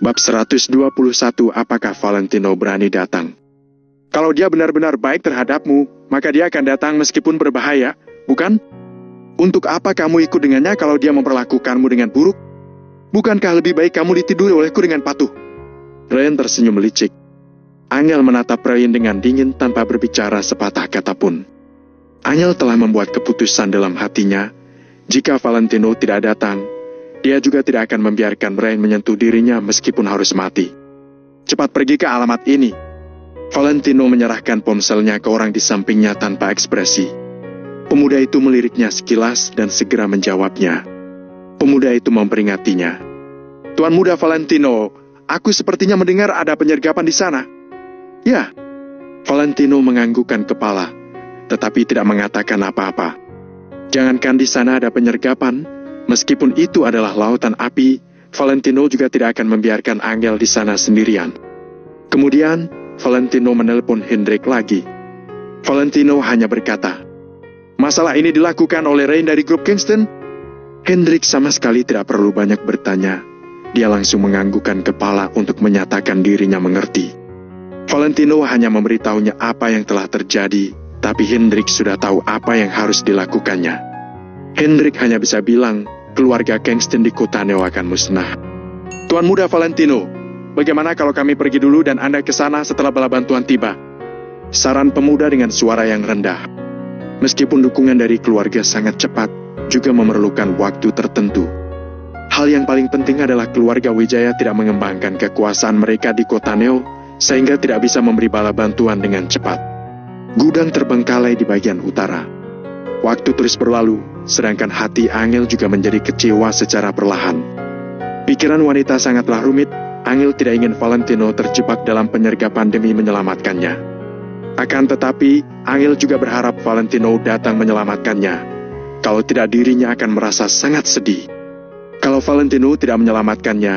Bab 121. Apakah Valentino berani datang? Kalau dia benar-benar baik terhadapmu, maka dia akan datang meskipun berbahaya, bukan? Untuk apa kamu ikut dengannya kalau dia memperlakukanmu dengan buruk? Bukankah lebih baik kamu ditiduri olehku dengan patuh? Rain tersenyum licik. Angel menatap Rain dengan dingin tanpa berbicara sepatah kata pun. Angel telah membuat keputusan dalam hatinya, jika Valentino tidak datang, dia juga tidak akan membiarkan Rain menyentuh dirinya meskipun harus mati. Cepat pergi ke alamat ini. Valentino menyerahkan ponselnya ke orang di sampingnya tanpa ekspresi. Pemuda itu meliriknya sekilas dan segera menjawabnya. Pemuda itu memperingatinya. Tuan Muda Valentino, aku sepertinya mendengar ada penyergapan di sana. Ya, Valentino menganggukkan kepala, tetapi tidak mengatakan apa-apa. Jangankan di sana ada penyergapan, meskipun itu adalah lautan api, Valentino juga tidak akan membiarkan Angel di sana sendirian. Kemudian, Valentino menelpon Hendrik lagi. Valentino hanya berkata, masalah ini dilakukan oleh Rain dari grup Kingston? Hendrik sama sekali tidak perlu banyak bertanya. Dia langsung menganggukkan kepala untuk menyatakan dirinya mengerti. Valentino hanya memberitahunya apa yang telah terjadi, tapi Hendrik sudah tahu apa yang harus dilakukannya. Hendrik hanya bisa bilang, keluarga Kingston di Cotanejo akan musnah. Tuan Muda Valentino, bagaimana kalau kami pergi dulu dan Anda ke sana setelah bala bantuan tiba? Saran pemuda dengan suara yang rendah. Meskipun dukungan dari keluarga sangat cepat, juga memerlukan waktu tertentu. Hal yang paling penting adalah keluarga Wijaya tidak mengembangkan kekuasaan mereka di Cotanejo, sehingga tidak bisa memberi bala bantuan dengan cepat. Gudang terbengkalai di bagian utara. Waktu terus berlalu, sedangkan hati Angel juga menjadi kecewa secara perlahan. Pikiran wanita sangatlah rumit. Angel tidak ingin Valentino terjebak dalam penyergapan demi menyelamatkannya. Akan tetapi, Angel juga berharap Valentino datang menyelamatkannya. Kalau tidak, dirinya akan merasa sangat sedih. Kalau Valentino tidak menyelamatkannya,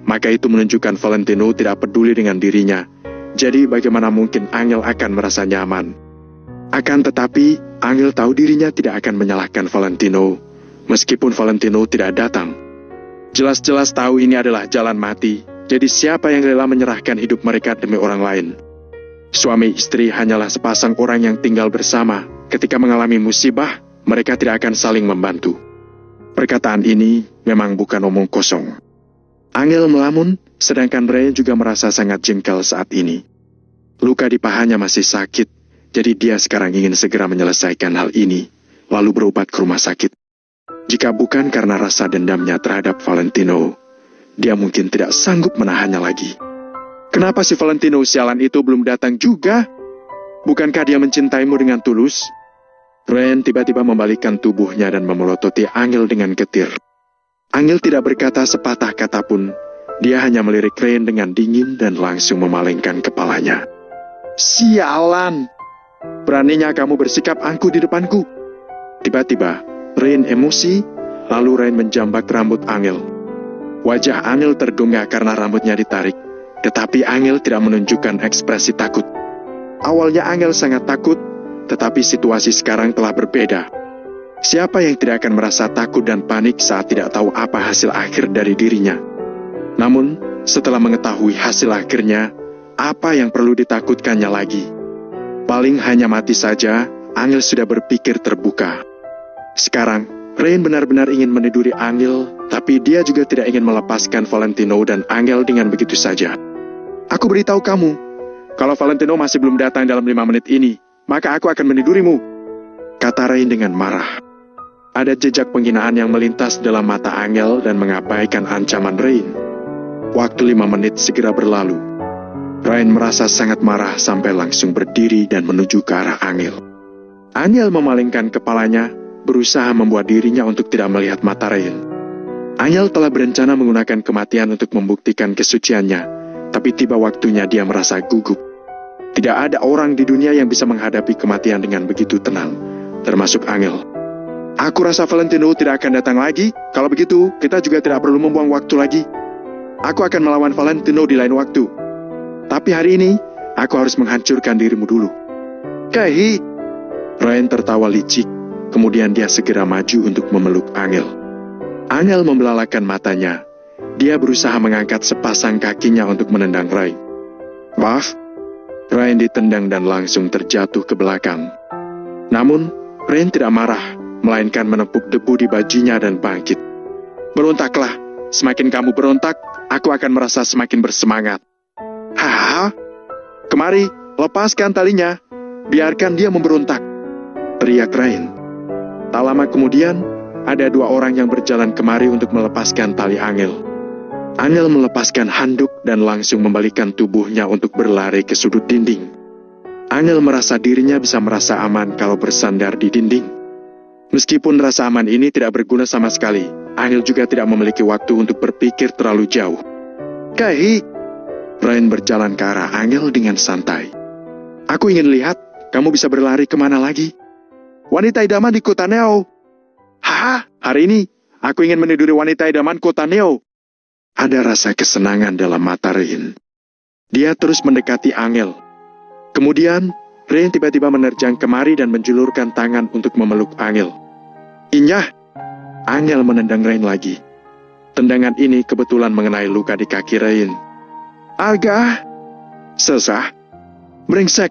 maka itu menunjukkan Valentino tidak peduli dengan dirinya. Jadi bagaimana mungkin Angel akan merasa nyaman? Akan tetapi, Angel tahu dirinya tidak akan menyalahkan Valentino, meskipun Valentino tidak datang. Jelas-jelas tahu ini adalah jalan mati, jadi siapa yang rela menyerahkan hidup mereka demi orang lain? Suami istri hanyalah sepasang orang yang tinggal bersama. Ketika mengalami musibah, mereka tidak akan saling membantu. Perkataan ini memang bukan omong kosong. Angel melamun, sedangkan Ray juga merasa sangat jengkel saat ini. Luka di pahanya masih sakit, jadi dia sekarang ingin segera menyelesaikan hal ini, lalu berobat ke rumah sakit. Jika bukan karena rasa dendamnya terhadap Valentino, dia mungkin tidak sanggup menahannya lagi. Kenapa si Valentino sialan itu belum datang juga? Bukankah dia mencintaimu dengan tulus? Rain tiba-tiba membalikkan tubuhnya dan memelototi Angel dengan getir. Angel tidak berkata sepatah kata pun. Dia hanya melirik Rain dengan dingin dan langsung memalingkan kepalanya. Sialan! Beraninya kamu bersikap angkuh di depanku. Tiba-tiba, Rain emosi, lalu Rain menjambak rambut Angel. Wajah Angel terdongak karena rambutnya ditarik, tetapi Angel tidak menunjukkan ekspresi takut. Awalnya Angel sangat takut, tetapi situasi sekarang telah berbeda. Siapa yang tidak akan merasa takut dan panik saat tidak tahu apa hasil akhir dari dirinya? Namun, setelah mengetahui hasil akhirnya, apa yang perlu ditakutkannya lagi? Paling hanya mati saja. Angel sudah berpikir terbuka. Sekarang, Rain benar-benar ingin meniduri Angel, tapi dia juga tidak ingin melepaskan Valentino dan Angel dengan begitu saja. Aku beritahu kamu, kalau Valentino masih belum datang dalam 5 menit ini, maka aku akan menidurimu, kata Rain dengan marah. Ada jejak penghinaan yang melintas dalam mata Angel dan mengabaikan ancaman Rain. Waktu 5 menit segera berlalu. Rain merasa sangat marah sampai langsung berdiri dan menuju ke arah Angel. Angel memalingkan kepalanya, berusaha membuat dirinya untuk tidak melihat mata Rain. Angel telah berencana menggunakan kematian untuk membuktikan kesuciannya, tapi tiba waktunya dia merasa gugup. Tidak ada orang di dunia yang bisa menghadapi kematian dengan begitu tenang, termasuk Angel. Aku rasa Valentino tidak akan datang lagi. Kalau begitu, kita juga tidak perlu membuang waktu lagi. Aku akan melawan Valentino di lain waktu. Tapi hari ini, aku harus menghancurkan dirimu dulu. Kahi! Rain tertawa licik, kemudian dia segera maju untuk memeluk Angel. Angel membelalakan matanya. Dia berusaha mengangkat sepasang kakinya untuk menendang Ryan. Maaf. Ryan ditendang dan langsung terjatuh ke belakang. Namun, Ryan tidak marah, melainkan menepuk debu di bajunya dan bangkit. Berontaklah, semakin kamu berontak, aku akan merasa semakin bersemangat. Haha, kemari, lepaskan talinya, biarkan dia memberontak, teriak Ryan. Tak lama kemudian, ada dua orang yang berjalan kemari untuk melepaskan tali Angel. Angel melepaskan handuk dan langsung membalikkan tubuhnya untuk berlari ke sudut dinding. Angel merasa dirinya bisa merasa aman kalau bersandar di dinding. Meskipun rasa aman ini tidak berguna sama sekali, Angel juga tidak memiliki waktu untuk berpikir terlalu jauh. Kai, Ryan berjalan ke arah Angel dengan santai. Aku ingin lihat, kamu bisa berlari kemana lagi? Wanita idaman di kota Neo. Haha, hari ini, aku ingin meniduri wanita idaman kota Neo. Ada rasa kesenangan dalam mata Ryan. Dia terus mendekati Angel. Kemudian, Ryan tiba-tiba menerjang kemari dan menjulurkan tangan untuk memeluk Angel. Inyah! Angel menendang Ryan lagi. Tendangan ini kebetulan mengenai luka di kaki Ryan. Agak! Sesah! Brengsek!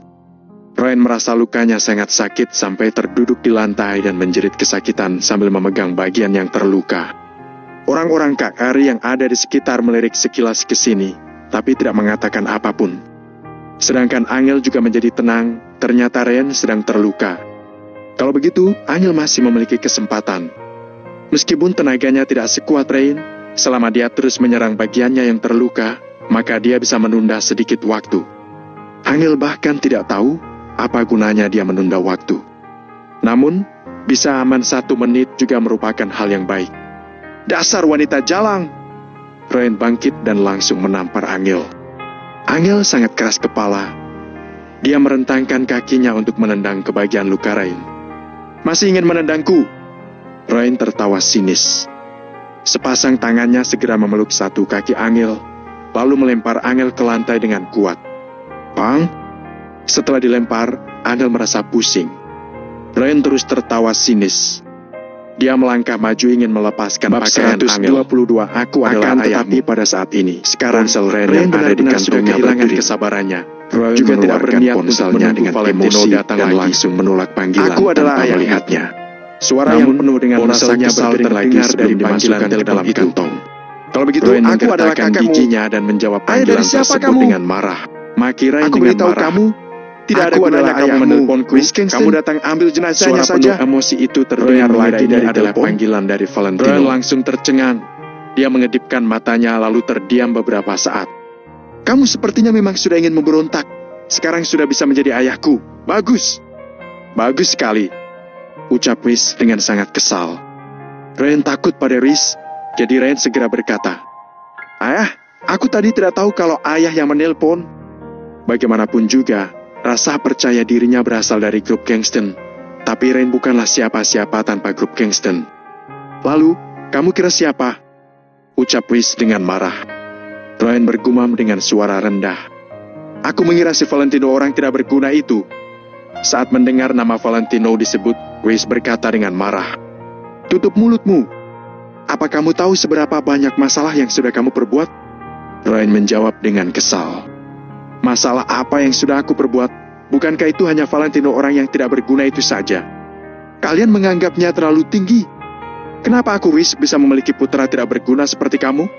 Ryan merasa lukanya sangat sakit sampai terduduk di lantai dan menjerit kesakitan sambil memegang bagian yang terluka. Orang-orang KKR yang ada di sekitar melirik sekilas ke sini, tapi tidak mengatakan apapun. Sedangkan Angel juga menjadi tenang, ternyata Ryan sedang terluka. Kalau begitu, Angel masih memiliki kesempatan. Meskipun tenaganya tidak sekuat Ryan, selama dia terus menyerang bagiannya yang terluka, maka dia bisa menunda sedikit waktu. Angel bahkan tidak tahu apa gunanya dia menunda waktu. Namun, bisa aman 1 menit juga merupakan hal yang baik. Dasar wanita jalang! Ryan bangkit dan langsung menampar Angel. Angel sangat keras kepala. Dia merentangkan kakinya untuk menendang ke bagian luka Ryan. Masih ingin menendangku? Ryan tertawa sinis. Sepasang tangannya segera memeluk satu kaki Angel, lalu melempar Angel ke lantai dengan kuat. Pang! Setelah dilempar, Angel merasa pusing. Ryan terus tertawa sinis. Dia melangkah maju ingin melepaskan pakaian Angel. 122 aku adalah ayahmu pada saat ini. Sekarang Ryan yang ada di kantongnya kehilangan kesabarannya. Ryan juga tidak berniat untuk menunggu Valentino datang dan langsung menolak panggilan aku adalah tanpa melihatnya. Suara yang penuh dengan rasa kesal terdengar dari panggilan ke dalam kantong. Kalau begitu, Ryan aku adalah kakakmu. Giginya dan menjawab panggilan tersebut dengan marah. Maki Ryan dengan marah. Kamu, tidak ada gunanya kamu menelpon kuis, kamu datang ambil jenazahnya saja. Emosi itu terdengar lagi dari adalah panggilan dari Valentino. Ryan langsung tercengang. Dia mengedipkan matanya lalu terdiam beberapa saat. Kamu sepertinya memang sudah ingin memberontak. Sekarang sudah bisa menjadi ayahku. Bagus. Bagus sekali. Ucap Rhys dengan sangat kesal. Ryan takut pada Rhys, jadi Ryan segera berkata, Ayah, aku tadi tidak tahu kalau ayah yang menelpon. Bagaimanapun juga, rasa percaya dirinya berasal dari grup Kingston, tapi Ryan bukanlah siapa-siapa tanpa grup Kingston. Lalu, kamu kira siapa? Ucap Rhys dengan marah. Ryan bergumam dengan suara rendah. Aku mengira si Valentino orang tidak berguna itu. Saat mendengar nama Valentino disebut, Rhys berkata dengan marah. Tutup mulutmu. Apa kamu tahu seberapa banyak masalah yang sudah kamu perbuat? Ryan menjawab dengan kesal. Masalah apa yang sudah aku perbuat? Bukankah itu hanya Valentino orang yang tidak berguna itu saja? Kalian menganggapnya terlalu tinggi. Kenapa aku Rhys bisa memiliki putra tidak berguna seperti kamu?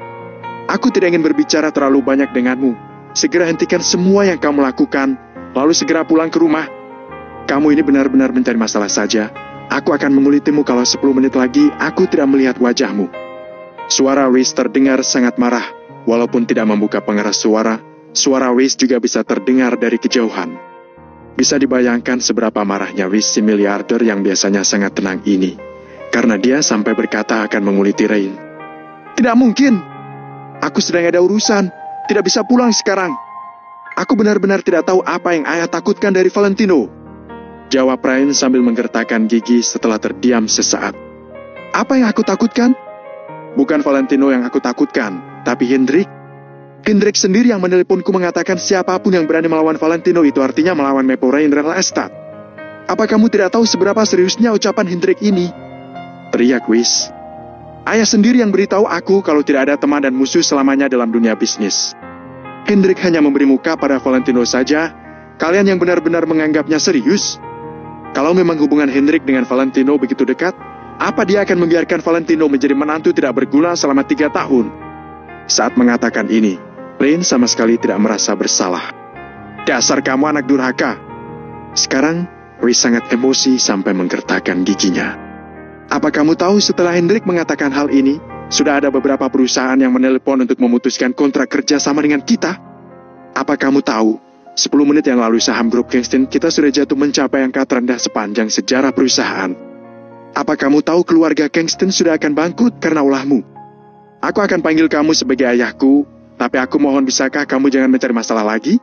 Aku tidak ingin berbicara terlalu banyak denganmu. Segera hentikan semua yang kamu lakukan, lalu segera pulang ke rumah. Kamu ini benar-benar mencari masalah saja. Aku akan mengulitimu kalau 10 menit lagi aku tidak melihat wajahmu. Suara Rhys terdengar sangat marah. Walaupun tidak membuka pengeras suara, suara Rhys juga bisa terdengar dari kejauhan. Bisa dibayangkan seberapa marahnya Rhys si miliarder yang biasanya sangat tenang ini. Karena dia sampai berkata akan menguliti Ryan. Tidak mungkin. Aku sedang ada urusan. Tidak bisa pulang sekarang. Aku benar-benar tidak tahu apa yang ayah takutkan dari Valentino. Jawab Ryan sambil menggertakkan gigi setelah terdiam sesaat. Apa yang aku takutkan? Bukan Valentino yang aku takutkan, tapi Hendrik. Hendrik sendiri yang meneleponku mengatakan siapapun yang berani melawan Valentino itu artinya melawan Maple Rain Real Estate. Apa kamu tidak tahu seberapa seriusnya ucapan Hendrik ini? Teriak Rhys. Ayah sendiri yang beritahu aku kalau tidak ada teman dan musuh selamanya dalam dunia bisnis. Hendrik hanya memberi muka pada Valentino saja. Kalian yang benar-benar menganggapnya serius? Kalau memang hubungan Hendrik dengan Valentino begitu dekat, apa dia akan membiarkan Valentino menjadi menantu tidak berguna selama 3 tahun? Saat mengatakan ini, Rain sama sekali tidak merasa bersalah. Dasar kamu anak durhaka. Sekarang, Ray sangat emosi sampai menggertakkan giginya. Apa kamu tahu setelah Hendrik mengatakan hal ini, sudah ada beberapa perusahaan yang menelepon untuk memutuskan kontrak kerja sama dengan kita? Apa kamu tahu, 10 menit yang lalu saham grup Kingston kita sudah jatuh mencapai angka terendah sepanjang sejarah perusahaan. Apa kamu tahu keluarga Kingston sudah akan bangkrut karena ulahmu? Aku akan panggil kamu sebagai ayahku, tapi aku mohon bisakah kamu jangan mencari masalah lagi?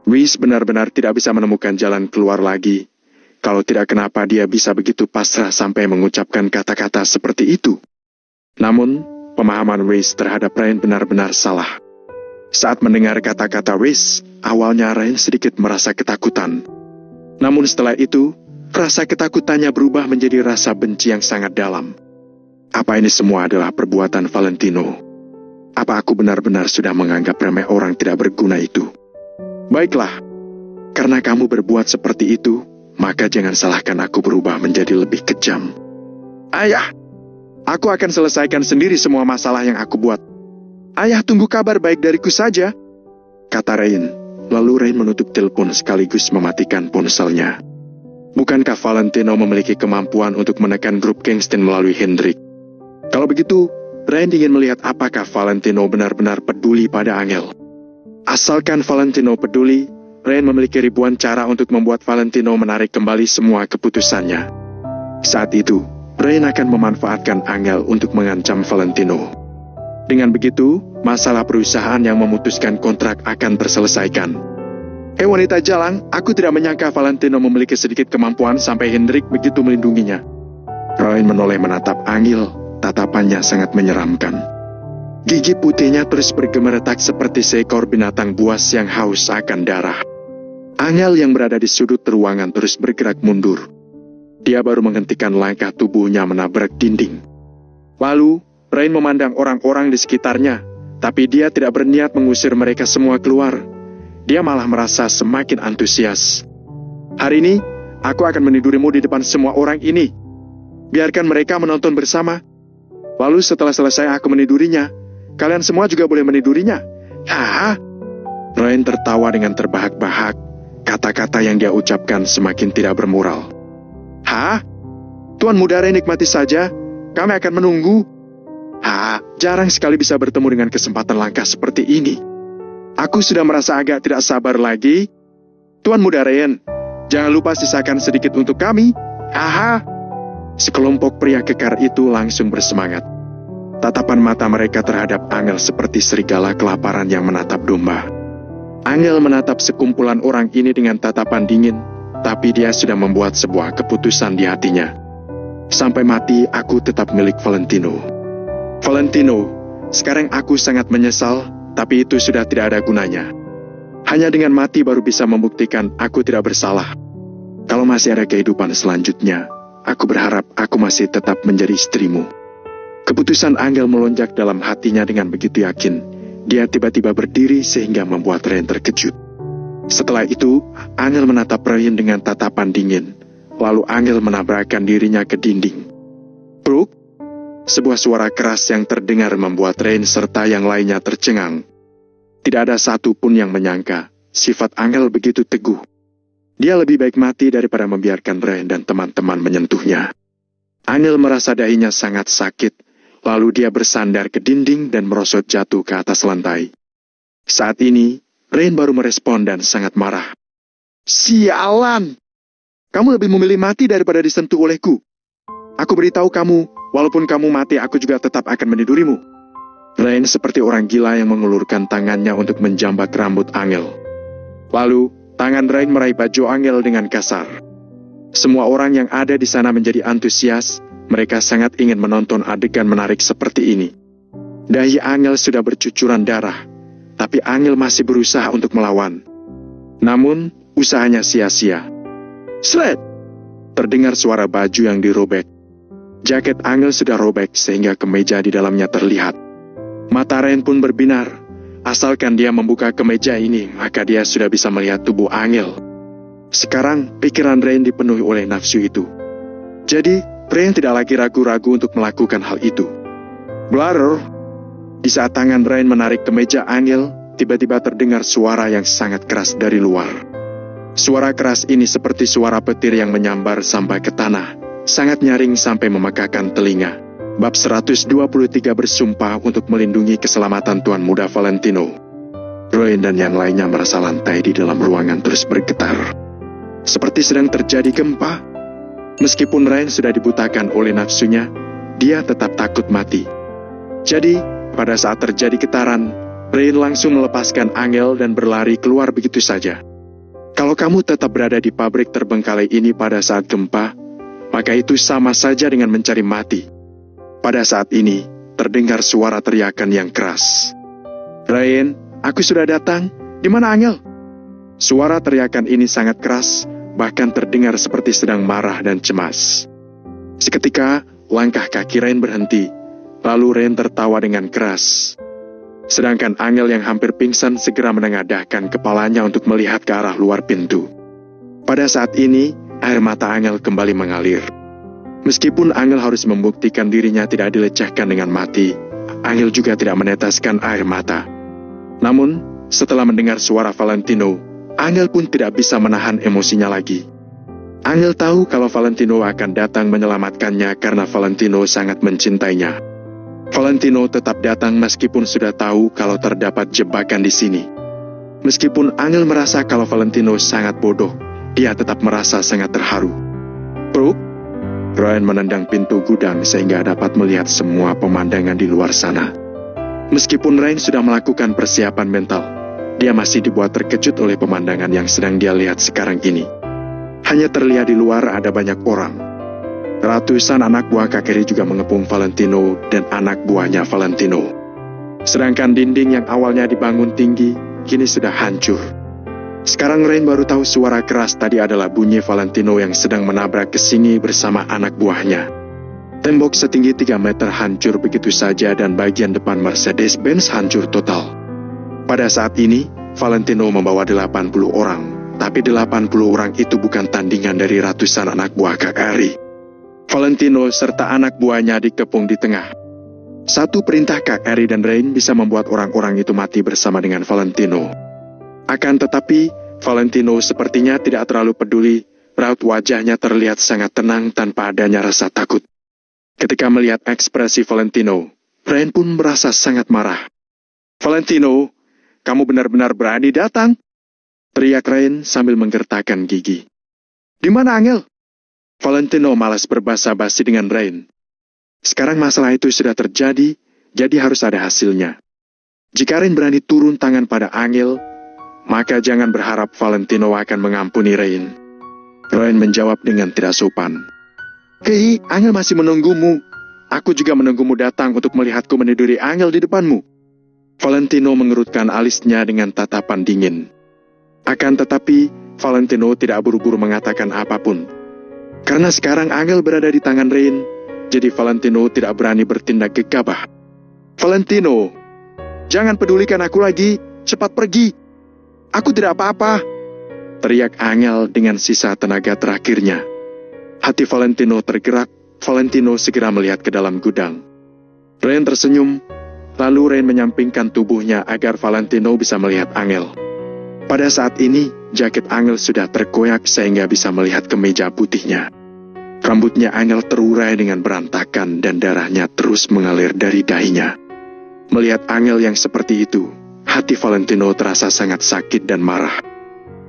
Reese benar-benar tidak bisa menemukan jalan keluar lagi. Kalau tidak, kenapa dia bisa begitu pasrah sampai mengucapkan kata-kata seperti itu? Namun, pemahaman Reese terhadap Rain benar-benar salah. Saat mendengar kata-kata Reese, awalnya Rain sedikit merasa ketakutan. Namun setelah itu, rasa ketakutannya berubah menjadi rasa benci yang sangat dalam. Apa ini semua adalah perbuatan Valentino? Apa aku benar-benar sudah menganggap remeh orang tidak berguna itu? Baiklah, karena kamu berbuat seperti itu, maka jangan salahkan aku berubah menjadi lebih kejam. Ayah, aku akan selesaikan sendiri semua masalah yang aku buat. Ayah tunggu kabar baik dariku saja, kata Rain. Lalu Rain menutup telepon sekaligus mematikan ponselnya. Bukankah Valentino memiliki kemampuan untuk menekan grup Kingston melalui Hendrik? Kalau begitu, Rain ingin melihat apakah Valentino benar-benar peduli pada Angel. Asalkan Valentino peduli, Rain memiliki ribuan cara untuk membuat Valentino menarik kembali semua keputusannya. Saat itu, Rain akan memanfaatkan Angel untuk mengancam Valentino. Dengan begitu, masalah perusahaan yang memutuskan kontrak akan terselesaikan. Wanita jalang, aku tidak menyangka Valentino memiliki sedikit kemampuan sampai Hendrik begitu melindunginya. Rain menoleh menatap Angel, tatapannya sangat menyeramkan. Gigi putihnya terus bergemeretak seperti seekor binatang buas yang haus akan darah. Angel yang berada di sudut ruangan terus bergerak mundur. Dia baru menghentikan langkah tubuhnya menabrak dinding. Lalu, Rain memandang orang-orang di sekitarnya, tapi dia tidak berniat mengusir mereka semua keluar. Dia malah merasa semakin antusias. Hari ini, aku akan menidurimu di depan semua orang ini. Biarkan mereka menonton bersama. Lalu setelah selesai aku menidurinya, kalian semua juga boleh menidurinya. Hah? Rain tertawa dengan terbahak-bahak. Kata-kata yang dia ucapkan semakin tidak bermoral. Hah? Tuan muda Rain, nikmati saja. Kami akan menunggu. Jarang sekali bisa bertemu dengan kesempatan langka seperti ini. Aku sudah merasa agak tidak sabar lagi. Tuan muda Rain, jangan lupa sisakan sedikit untuk kami. Sekelompok pria kekar itu langsung bersemangat. Tatapan mata mereka terhadap Angel seperti serigala kelaparan yang menatap domba. Angel menatap sekumpulan orang ini dengan tatapan dingin, tapi dia sudah membuat sebuah keputusan di hatinya. Sampai mati, aku tetap milik Valentino. Valentino, sekarang aku sangat menyesal, tapi itu sudah tidak ada gunanya. Hanya dengan mati baru bisa membuktikan aku tidak bersalah. Kalau masih ada kehidupan selanjutnya, aku berharap aku masih tetap menjadi istrimu. Keputusan Angel melonjak dalam hatinya dengan begitu yakin. Dia tiba-tiba berdiri sehingga membuat Rain terkejut. Setelah itu, Angel menatap Rain dengan tatapan dingin. Lalu Angel menabrakkan dirinya ke dinding. Brooke, sebuah suara keras yang terdengar membuat Rain serta yang lainnya tercengang. Tidak ada satu pun yang menyangka sifat Angel begitu teguh. Dia lebih baik mati daripada membiarkan Rain dan teman-teman menyentuhnya. Angel merasa dahinya sangat sakit. Lalu dia bersandar ke dinding dan merosot jatuh ke atas lantai. Saat ini, Rain baru merespon dan sangat marah. Sialan! Kamu lebih memilih mati daripada disentuh olehku. Aku beritahu kamu, walaupun kamu mati, aku juga tetap akan menidurimu. Rain seperti orang gila yang mengulurkan tangannya untuk menjambak rambut Angel. Lalu, tangan Rain meraih baju Angel dengan kasar. Semua orang yang ada di sana menjadi antusias. Mereka sangat ingin menonton adegan menarik seperti ini. Dahi Angel sudah bercucuran darah, tapi Angel masih berusaha untuk melawan. Namun, usahanya sia-sia. Slet! Terdengar suara baju yang dirobek. Jaket Angel sudah robek sehingga kemeja di dalamnya terlihat. Mata Rain pun berbinar. Asalkan dia membuka kemeja ini, maka dia sudah bisa melihat tubuh Angel. Sekarang, pikiran Rain dipenuhi oleh nafsu itu. Jadi, Rain tidak lagi ragu-ragu untuk melakukan hal itu. Bladder. Di saat tangan Rain menarik kemeja Angel, tiba-tiba terdengar suara yang sangat keras dari luar. Suara keras ini seperti suara petir yang menyambar sampai ke tanah. Sangat nyaring sampai memekakan telinga. Bab 123 bersumpah untuk melindungi keselamatan Tuan Muda Valentino. Rain dan yang lainnya merasa lantai di dalam ruangan terus bergetar. Seperti sedang terjadi gempa. Meskipun Rain sudah dibutakan oleh nafsunya, dia tetap takut mati. Jadi, pada saat terjadi getaran, Rain langsung melepaskan Angel dan berlari keluar begitu saja. Kalau kamu tetap berada di pabrik terbengkalai ini pada saat gempa, maka itu sama saja dengan mencari mati. Pada saat ini, terdengar suara teriakan yang keras. Rain, aku sudah datang. Di mana Angel? Suara teriakan ini sangat keras, bahkan terdengar seperti sedang marah dan cemas. Seketika, langkah kaki Rain berhenti, lalu Rain tertawa dengan keras. Sedangkan Angel yang hampir pingsan segera menengadahkan kepalanya untuk melihat ke arah luar pintu. Pada saat ini, air mata Angel kembali mengalir. Meskipun Angel harus membuktikan dirinya tidak dilecehkan dengan mati, Angel juga tidak meneteskan air mata. Namun, setelah mendengar suara Valentino, Angel pun tidak bisa menahan emosinya lagi. Angel tahu kalau Valentino akan datang menyelamatkannya karena Valentino sangat mencintainya. Valentino tetap datang meskipun sudah tahu kalau terdapat jebakan di sini. Meskipun Angel merasa kalau Valentino sangat bodoh, dia tetap merasa sangat terharu. Brooke, Rain menendang pintu gudang sehingga dapat melihat semua pemandangan di luar sana. Meskipun Rain sudah melakukan persiapan mental, dia masih dibuat terkejut oleh pemandangan yang sedang dia lihat sekarang ini. Hanya terlihat di luar ada banyak orang. Ratusan anak buah Kakeri juga mengepung Valentino dan anak buahnya Valentino. Sedangkan dinding yang awalnya dibangun tinggi, kini sudah hancur. Sekarang Rain baru tahu suara keras tadi adalah bunyi Valentino yang sedang menabrak ke sini bersama anak buahnya. Tembok setinggi 3 meter hancur begitu saja dan bagian depan Mercedes-Benz hancur total. Pada saat ini, Valentino membawa 80 orang, tapi 80 orang itu bukan tandingan dari ratusan anak buah Kakari. Valentino serta anak buahnya dikepung di tengah. Satu perintah Kakari dan Rain bisa membuat orang-orang itu mati bersama dengan Valentino. Akan tetapi, Valentino sepertinya tidak terlalu peduli, raut wajahnya terlihat sangat tenang tanpa adanya rasa takut. Ketika melihat ekspresi Valentino, Rain pun merasa sangat marah. Valentino, kamu benar-benar berani datang? Teriak Rain sambil menggertakkan gigi. Di mana Angel? Valentino malas berbasa-basi dengan Rain. Sekarang masalah itu sudah terjadi, jadi harus ada hasilnya. Jika Rain berani turun tangan pada Angel, maka jangan berharap Valentino akan mengampuni Rain. Rain menjawab dengan tidak sopan. Hei, Angel masih menunggumu. Aku juga menunggumu datang untuk melihatku meniduri Angel di depanmu. Valentino mengerutkan alisnya dengan tatapan dingin. Akan tetapi, Valentino tidak buru-buru mengatakan apapun. Karena sekarang Angel berada di tangan Rain, jadi Valentino tidak berani bertindak gegabah. Valentino, jangan pedulikan aku lagi, cepat pergi. Aku tidak apa-apa, teriak Angel dengan sisa tenaga terakhirnya. Hati Valentino tergerak, Valentino segera melihat ke dalam gudang. Rain tersenyum, lalu Rain menyampingkan tubuhnya agar Valentino bisa melihat Angel. Pada saat ini, jaket Angel sudah terkoyak sehingga bisa melihat kemeja putihnya. Rambutnya Angel terurai dengan berantakan dan darahnya terus mengalir dari dahinya. Melihat Angel yang seperti itu, hati Valentino terasa sangat sakit dan marah.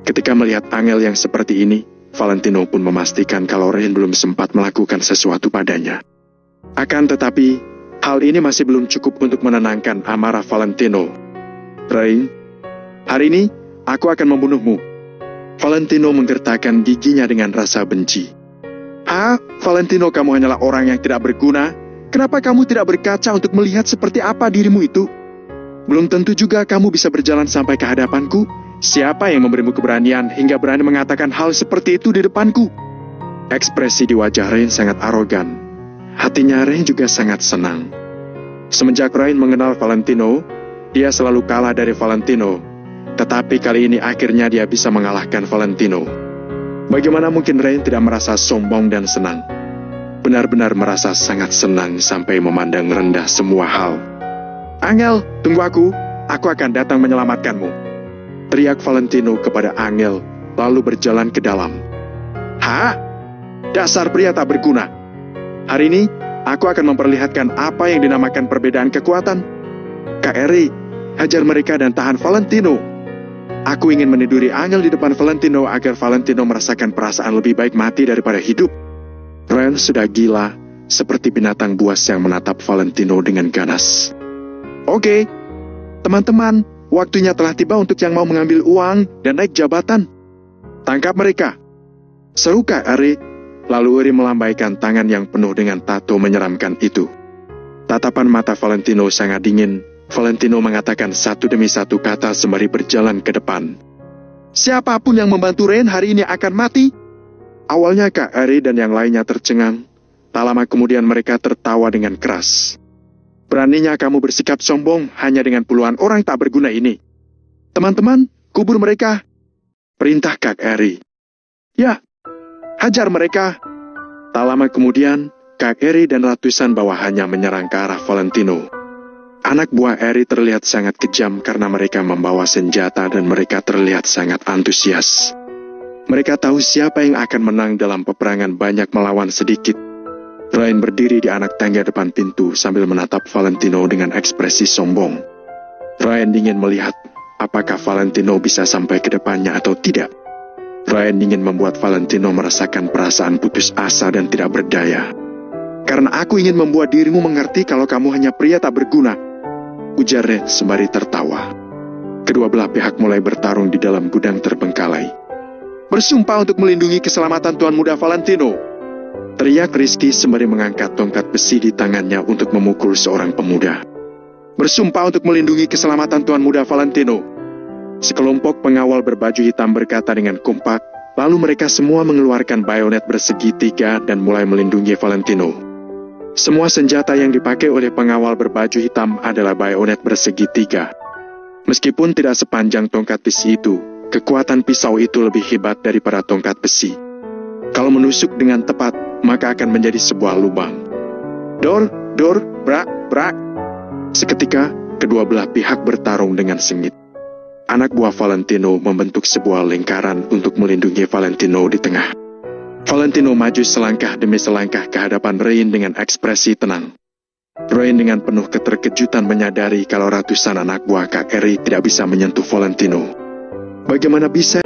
Ketika melihat Angel yang seperti ini, Valentino pun memastikan kalau Rain belum sempat melakukan sesuatu padanya. Akan tetapi, hal ini masih belum cukup untuk menenangkan amarah Valentino. Rain, hari ini aku akan membunuhmu. Valentino menggertakkan giginya dengan rasa benci. Valentino, kamu hanyalah orang yang tidak berguna. Kenapa kamu tidak berkaca untuk melihat seperti apa dirimu itu? Belum tentu juga kamu bisa berjalan sampai ke hadapanku. Siapa yang memberimu keberanian hingga berani mengatakan hal seperti itu di depanku? Ekspresi di wajah Rain sangat arogan. Hatinya Rain juga sangat senang. Semenjak Rain mengenal Valentino, dia selalu kalah dari Valentino. Tetapi kali ini akhirnya dia bisa mengalahkan Valentino. Bagaimana mungkin Rain tidak merasa sombong dan senang? Benar-benar merasa sangat senang sampai memandang rendah semua hal. Angel, tunggu aku akan datang menyelamatkanmu. Teriak Valentino kepada Angel, lalu berjalan ke dalam. Hah? Dasar pria tak berguna. Hari ini, aku akan memperlihatkan apa yang dinamakan perbedaan kekuatan. Kak Eri, hajar mereka dan tahan Valentino. Aku ingin meniduri Angel di depan Valentino agar Valentino merasakan perasaan lebih baik mati daripada hidup. Rain sudah gila, seperti binatang buas yang menatap Valentino dengan ganas. Oke, teman-teman, waktunya telah tiba untuk yang mau mengambil uang dan naik jabatan. Tangkap mereka. Seru Kak Eri. Lalu Eri melambaikan tangan yang penuh dengan tato menyeramkan itu. Tatapan mata Valentino sangat dingin. Valentino mengatakan satu demi satu kata sembari berjalan ke depan. Siapapun yang membantu Rain hari ini akan mati. Awalnya Kak Eri dan yang lainnya tercengang. Tak lama kemudian mereka tertawa dengan keras. Beraninya kamu bersikap sombong hanya dengan puluhan orang tak berguna ini. Teman-teman, kubur mereka. Perintah Kak Eri. Ya, hajar mereka. Tak lama kemudian, Kak Eri dan ratusan bawahannya menyerang ke arah Valentino. Anak buah Eri terlihat sangat kejam karena mereka membawa senjata dan mereka terlihat sangat antusias. Mereka tahu siapa yang akan menang dalam peperangan banyak melawan sedikit. Rain berdiri di anak tangga depan pintu sambil menatap Valentino dengan ekspresi sombong. Rain ingin melihat apakah Valentino bisa sampai ke depannya atau tidak. Rain ingin membuat Valentino merasakan perasaan putus asa dan tidak berdaya. Karena aku ingin membuat dirimu mengerti kalau kamu hanya pria tak berguna, ujar Rain sembari tertawa. Kedua belah pihak mulai bertarung di dalam gudang terbengkalai. Bersumpah untuk melindungi keselamatan Tuan Muda Valentino, teriak Rizky sembari mengangkat tongkat besi di tangannya untuk memukul seorang pemuda. Bersumpah untuk melindungi keselamatan Tuan Muda Valentino. Sekelompok pengawal berbaju hitam berkata dengan kompak, lalu mereka semua mengeluarkan bayonet bersegi tiga dan mulai melindungi Valentino. Semua senjata yang dipakai oleh pengawal berbaju hitam adalah bayonet bersegi tiga. Meskipun tidak sepanjang tongkat besi itu, kekuatan pisau itu lebih hebat daripada tongkat besi. Kalau menusuk dengan tepat, maka akan menjadi sebuah lubang. Dor, brak, brak. Seketika, kedua belah pihak bertarung dengan sengit. Anak buah Valentino membentuk sebuah lingkaran untuk melindungi Valentino di tengah. Valentino maju selangkah demi selangkah ke hadapan Rain dengan ekspresi tenang. Rain dengan penuh keterkejutan menyadari kalau ratusan anak buah Kak Eri tidak bisa menyentuh Valentino. Bagaimana bisa?